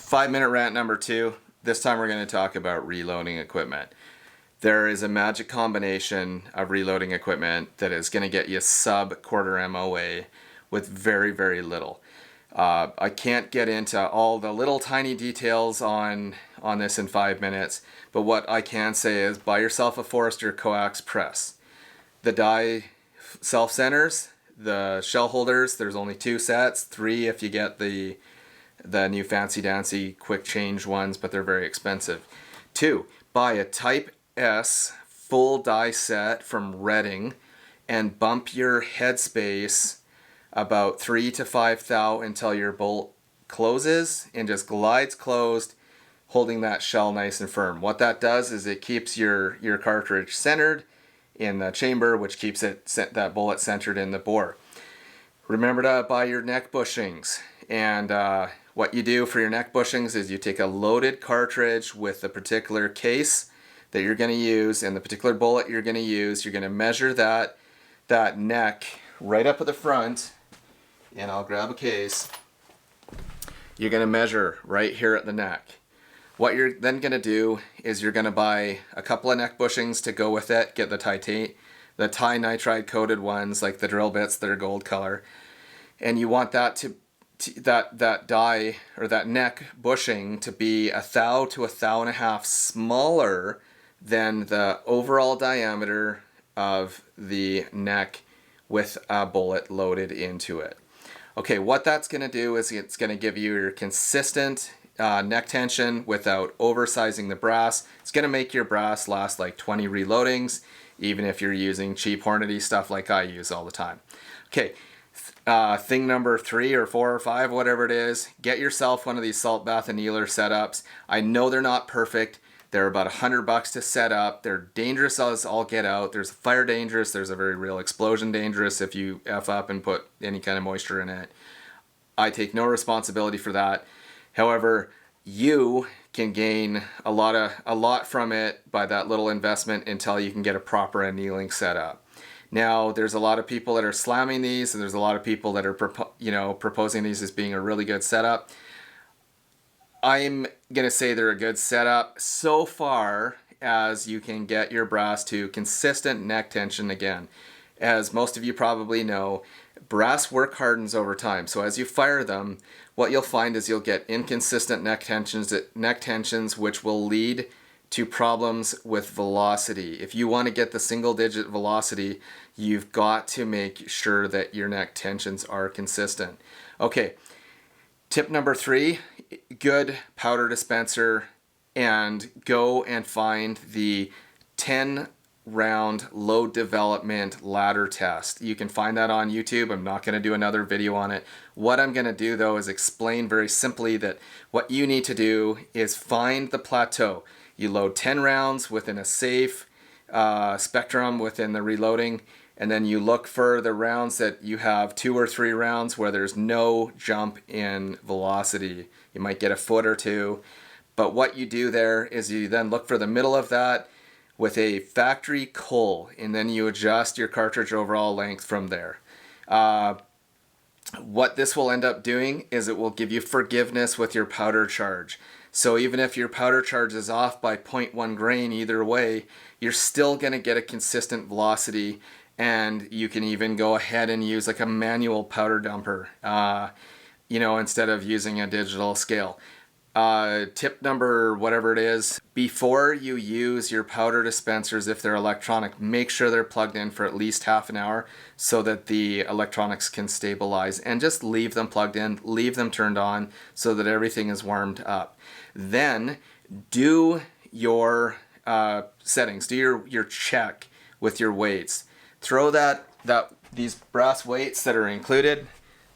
5-minute rant number 2. This time we're going to talk about reloading equipment. There is a magic combination of reloading equipment that is going to get you sub quarter MOA with very, very little. I can't get into all the little tiny details on this in 5 minutes, but what I can say is buy yourself a Forester coax press. The die self-centers, the shell holders, there's only 2 sets, 3 if you get the new fancy dancy quick change ones, but they're very expensive. 2, buy a Type S full die set from Redding and bump your headspace about 3 to 5 thou until your bolt closes and just glides closed, holding that shell nice and firm. What that does is it keeps your cartridge centered in the chamber, which keeps that bullet centered in the bore. Remember to buy your neck bushings, and what you do for your neck bushings is you take a loaded cartridge with the particular case that you're going to use and the particular bullet you're going to use. You're going to measure that neck right up at the front, and I'll grab a case. You're going to measure right here at the neck. What you're then going to do is you're going to buy a couple of neck bushings to go with it. Get the tie nitride coated ones, like the drill bits that are gold color, and you want that that die or that neck bushing to be 1 thou to 1.5 thou smaller than the overall diameter of the neck with a bullet loaded into it. Okay, what that's going to do is it's going to give you your consistent neck tension without oversizing the brass. It's going to make your brass last like 20 reloadings, even if you're using cheap Hornady stuff like I use all the time. Okay, thing number 3 or 4 or 5, whatever it is, get yourself one of these salt bath annealer setups. I know they're not perfect. They're about $100 to set up. They're dangerous as all get out. There's fire dangerous. There's a very real explosion dangerous if you F up and put any kind of moisture in it. I take no responsibility for that. However, you can gain a lot from it by that little investment until you can get a proper annealing setup. Now, there's a lot of people that are slamming these, and there's a lot of people that are proposing these as being a really good setup. I'm going to say they're a good setup so far as you can get your brass to consistent neck tension again. As most of you probably know, brass work hardens over time. So as you fire them, what you'll find is you'll get inconsistent neck tensions, which will lead to problems with velocity. If you want to get the single-digit velocity, you've got to make sure that your neck tensions are consistent. Okay, tip number 3, good powder dispenser, and go and find the 10-round load development ladder test. You can find that on YouTube. I'm not going to do another video on it. What I'm going to do though is explain very simply that what you need to do is find the plateau. You load 10 rounds within a safe spectrum within the reloading, and then you look for the rounds that you have 2 or 3 rounds where there's no jump in velocity. You might get a foot or 2, but what you do there is you then look for the middle of that with a factory cull, and then you adjust your cartridge overall length from there. What this will end up doing is it will give you forgiveness with your powder charge. So even if your powder charge is off by 0.1 grain either way, you're still going to get a consistent velocity, and you can even go ahead and use like a manual powder dumper, instead of using a digital scale. Tip number whatever it is, before you use your powder dispensers, if they're electronic, make sure they're plugged in for at least half an hour so that the electronics can stabilize, and just leave them plugged in, leave them turned on so that everything is warmed up. Then do your settings, do your check with your weights. Throw these brass weights that are included,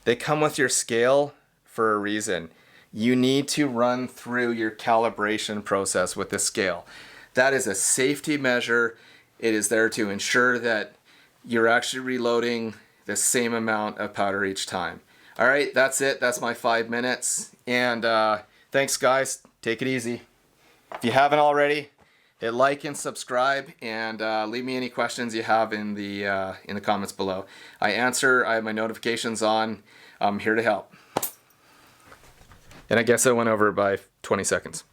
they come with your scale for a reason. You need to run through your calibration process with the scale. That is a safety measure. It is there to ensure that you're actually reloading the same amount of powder each time. All right, that's it. That's my 5 minutes. And thanks, guys. Take it easy. If you haven't already, hit like and subscribe, and leave me any questions you have in the comments below. I have my notifications on. I'm here to help. And I guess I went over by 20 seconds.